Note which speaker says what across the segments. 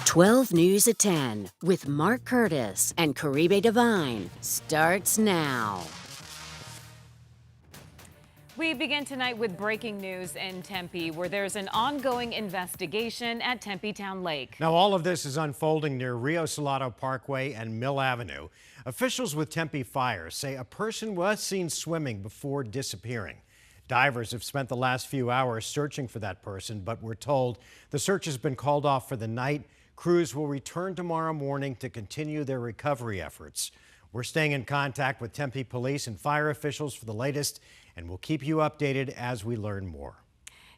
Speaker 1: 12 News at 10 with Mark Curtis and Caribe Divine starts now.
Speaker 2: We begin tonight with breaking news in Tempe, where there's an ongoing investigation at Tempe Town Lake.
Speaker 3: Now, all of this is unfolding near Rio Salado Parkway and Mill Avenue. Officials with Tempe Fire say a person was seen swimming before disappearing. Divers have spent the last few hours searching for that person, but we're told the search has been called off for the night. Crews will return tomorrow morning to continue their recovery efforts. We're staying in contact with Tempe police and fire officials for the latest, and we'll keep you updated as we learn more.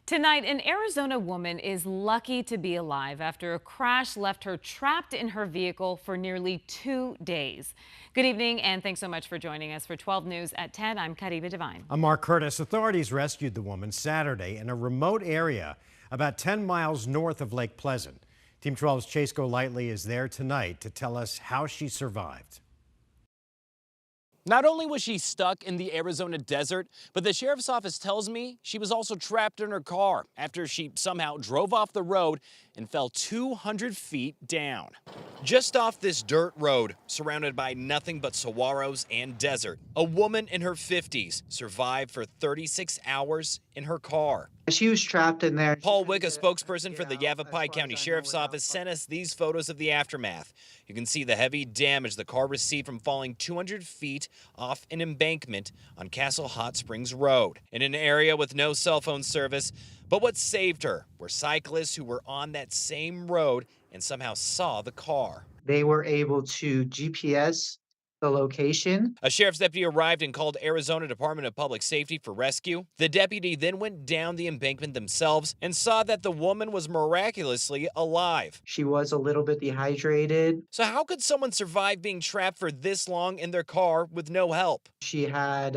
Speaker 2: Tonight, an Arizona woman is lucky to be alive after a crash left her trapped in her vehicle for nearly 2 days. Good evening, and thanks so much for joining us for 12 News at 10. I'm Caribe Divine.
Speaker 3: I'm Mark Curtis. Authorities rescued the woman Saturday in a remote area about 10 miles north of Lake Pleasant. Team 12's Chase Golightly is there tonight to tell us how she survived.
Speaker 4: Not only was she stuck in the Arizona desert, but the sheriff's office tells me she was also trapped in her car after she somehow drove off the road and fell 200 feet down. Just off this dirt road, surrounded by nothing but saguaros and desert, a woman in her 50s survived for 36 hours in her car.
Speaker 5: She was trapped in there.
Speaker 4: Paul Wick, a spokesperson for the Yavapai County Sheriff's Office, sent us these photos of the aftermath. You can see the heavy damage the car received from falling 200 feet off an embankment on Castle Hot Springs Road, in an area with no cell phone service. But what saved her were cyclists who were on that same road and somehow saw the car.
Speaker 5: They were able to GPS the location.
Speaker 4: A sheriff's deputy arrived and called Arizona Department of Public Safety for rescue. The deputy then went down the embankment themselves and saw that the woman was miraculously alive.
Speaker 5: She was a little bit dehydrated.
Speaker 4: So how could someone survive being trapped for this long in their car with no help?
Speaker 5: She had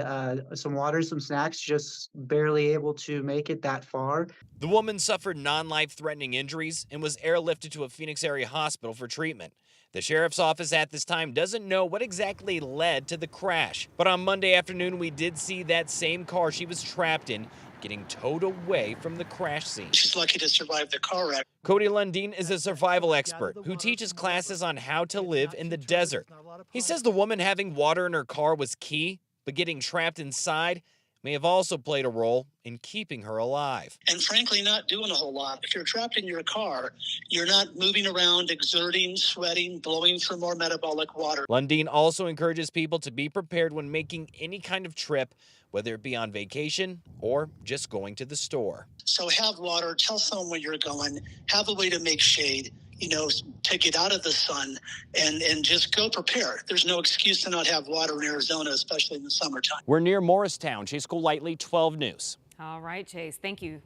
Speaker 5: some water, some snacks, just barely able to make it that far.
Speaker 4: The woman suffered non-life-threatening injuries and was airlifted to a Phoenix area hospital for treatment. The sheriff's office at this time doesn't know what exactly led to the crash. But on Monday afternoon, we did see that same car she was trapped in getting towed away from the crash scene.
Speaker 6: She's lucky to survive the car wreck.
Speaker 4: Cody Lundeen is a survival expert who teaches classes on how to live in the desert. He says the woman having water in her car was key, but getting trapped inside may have also played a role in keeping her alive.
Speaker 6: And frankly, not doing a whole lot. If you're trapped in your car, you're not moving around, exerting, sweating, blowing for more metabolic water.
Speaker 4: Lundeen also encourages people to be prepared when making any kind of trip, whether it be on vacation or just going to the store.
Speaker 6: So have water, tell someone where you're going, have a way to make shade, to get out of the sun and just go prepare. There's no excuse to not have water in Arizona, especially in the summertime.
Speaker 4: We're near Morristown. Chase Golightly, 12 News.
Speaker 2: All right, Chase, thank you.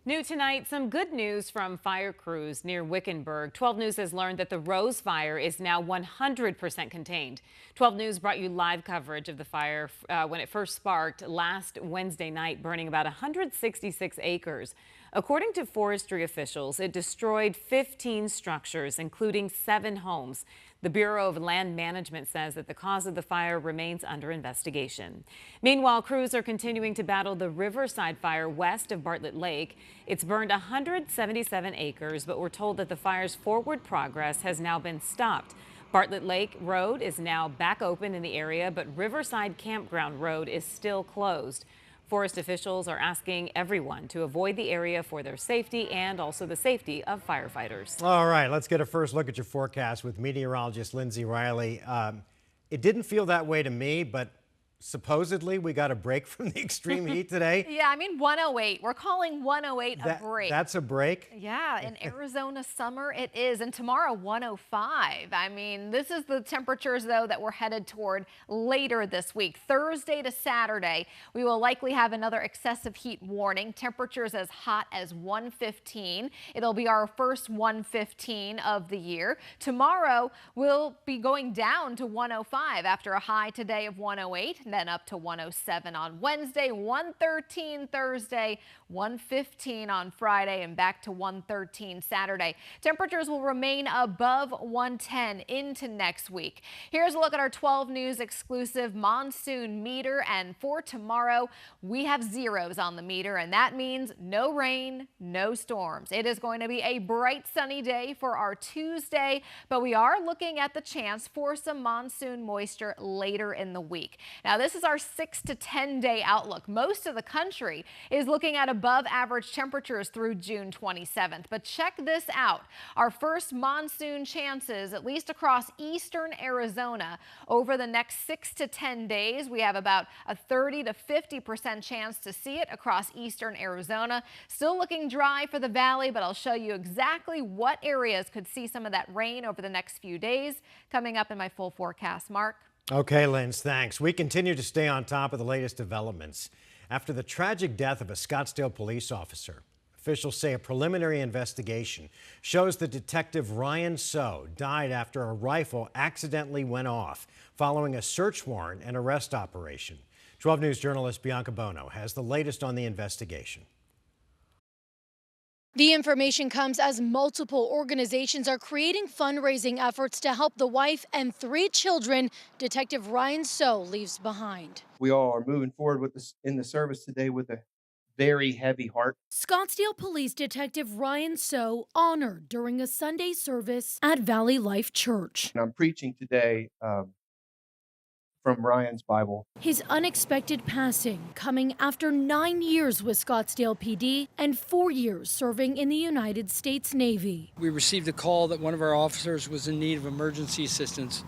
Speaker 2: New tonight, some good news from fire crews near Wickenburg. 12 News has learned that the Rose Fire is now 100% contained. 12 News brought you live coverage of the fire when it first sparked last Wednesday night, burning about 166 acres. According to forestry officials, it destroyed 15 structures, including 7 homes. The Bureau of Land Management says that the cause of the fire remains under investigation. Meanwhile, crews are continuing to battle the Riverside fire west of Bartlett Lake. It's burned 177 acres, but we're told that the fire's forward progress has now been stopped. Bartlett Lake Road is now back open in the area, but Riverside Campground Road is still closed. Forest officials are asking everyone to avoid the area for their safety and also the safety of firefighters.
Speaker 3: All right, let's get a first look at your forecast with meteorologist Lindsay Riley. It didn't feel that way to me, but supposedly we got a break from the extreme heat today.
Speaker 7: Yeah, I mean 108. We're calling 108 a break.
Speaker 3: That's a break?
Speaker 7: Yeah, in Arizona summer it is. And tomorrow 105. I mean, this is the temperatures, though, that we're headed toward later this week. Thursday to Saturday, we will likely have another excessive heat warning. Temperatures as hot as 115. It'll be our first 115 of the year. Tomorrow, we'll be going down to 105 after a high today of 108. then up to 107 on Wednesday, 113 Thursday, 115 on Friday, and back to 113 Saturday. Temperatures will remain above 110 into next week. Here's a look at our 12 News exclusive monsoon meter, and for tomorrow, we have zeros on the meter, and that means no rain, no storms. It is going to be a bright sunny day for our Tuesday, but we are looking at the chance for some monsoon moisture later in the week. Now, this is our 6 to 10 day outlook. Most of the country is looking at above average temperatures through June 27th, but check this out. Our first monsoon chances, at least across eastern Arizona, over the next 6 to 10 days. We have about a 30 to 50% chance to see it across eastern Arizona. Still looking dry for the valley, but I'll show you exactly what areas could see some of that rain over the next few days coming up in my full forecast. Mark?
Speaker 3: Okay, Linz, thanks. We continue to stay on top of the latest developments. After the tragic death of a Scottsdale police officer, officials say a preliminary investigation shows that Detective Ryan So died after a rifle accidentally went off following a search warrant and arrest operation. 12 News journalist Bianca Bono has the latest on the investigation.
Speaker 8: The information comes as multiple organizations are creating fundraising efforts to help the wife and 3 children Detective Ryan So leaves behind.
Speaker 9: We all are moving forward with this in the service today with a very heavy heart.
Speaker 8: Scottsdale Police Detective Ryan So honored during a Sunday service at Valley Life Church.
Speaker 9: And I'm preaching today from Ryan's Bible.
Speaker 8: His unexpected passing coming after 9 years with Scottsdale PD and 4 years serving in the United States Navy.
Speaker 10: We received a call that one of our officers was in need of emergency assistance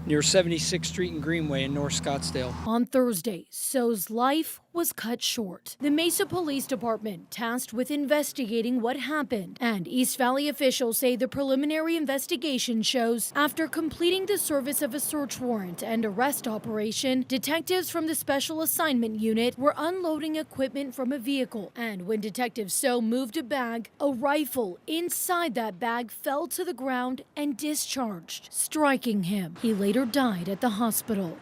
Speaker 10: near 76th Street and Greenway in North Scottsdale.
Speaker 8: On Thursday, So's life was cut short. The Mesa Police Department tasked with investigating what happened, and East Valley officials say the preliminary investigation shows after completing the service of a search warrant and arrest operation, detectives from the Special Assignment Unit were unloading equipment from a vehicle, and when Detective So moved a bag, a rifle inside that bag fell to the ground and discharged, striking him. He later died at the hospital.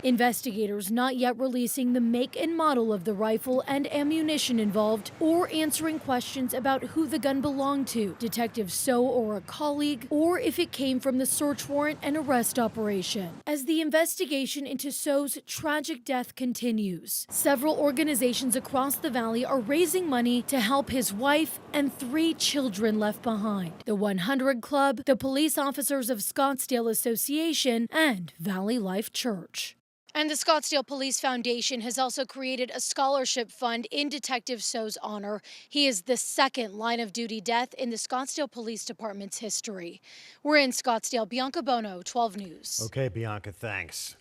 Speaker 8: Investigators not yet releasing the make and model of the rifle and ammunition involved or answering questions about who the gun belonged to, Detective So or a colleague, or if it came from the search warrant and arrest operation. As the investigation into So's tragic death continues, several organizations across the valley are raising money to help his wife and 3 children left behind. The 100 Club, the Police Officers of Scottsdale Association, and Valley Life Church. And the Scottsdale Police Foundation has also created a scholarship fund in Detective So's honor. He is the second line-of-duty death in the Scottsdale Police Department's history. We're in Scottsdale. Bianca Bono, 12 News.
Speaker 3: Okay, Bianca, thanks.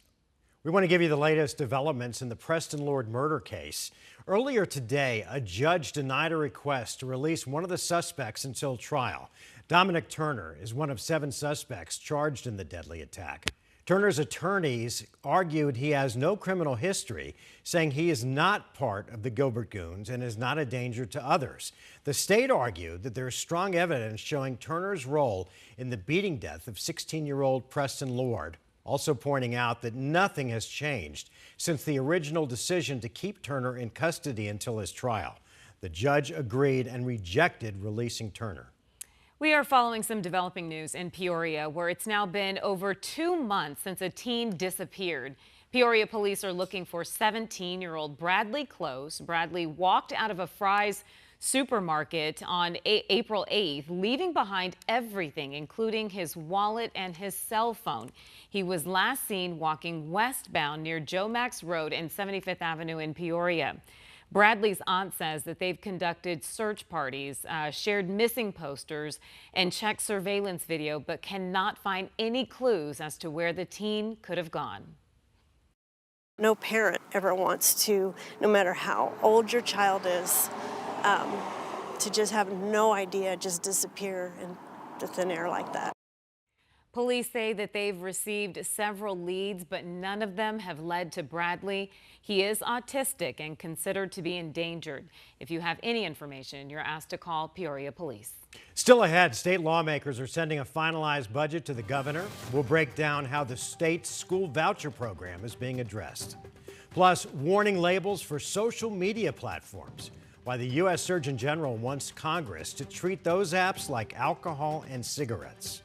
Speaker 3: We want to give you the latest developments in the Preston Lord murder case. Earlier today, a judge denied a request to release one of the suspects until trial. Dominic Turner is one of 7 suspects charged in the deadly attack. Turner's attorneys argued he has no criminal history, saying he is not part of the Gilbert Goons and is not a danger to others. The state argued that there is strong evidence showing Turner's role in the beating death of 16-year-old Preston Lord, also pointing out that nothing has changed since the original decision to keep Turner in custody until his trial. The judge agreed and rejected releasing Turner.
Speaker 2: We are following some developing news in Peoria, where it's now been over 2 months since a teen disappeared. Peoria police are looking for 17-year-old Bradley Close. Bradley walked out of a Fry's supermarket on April 8th, leaving behind everything, including his wallet and his cell phone. He was last seen walking westbound near Joe Max Road and 75th Avenue in Peoria. Bradley's aunt says that they've conducted search parties, shared missing posters, and checked surveillance video, but cannot find any clues as to where the teen could have gone.
Speaker 11: No parent ever wants to, no matter how old your child is, to just have no idea, just disappear into thin air like that.
Speaker 2: Police say that they've received several leads, but none of them have led to Bradley. He is autistic and considered to be endangered. If you have any information, you're asked to call Peoria Police.
Speaker 3: Still ahead, state lawmakers are sending a finalized budget to the governor. We'll break down how the state's school voucher program is being addressed. Plus, warning labels for social media platforms. Why the U.S. Surgeon General wants Congress to treat those apps like alcohol and cigarettes.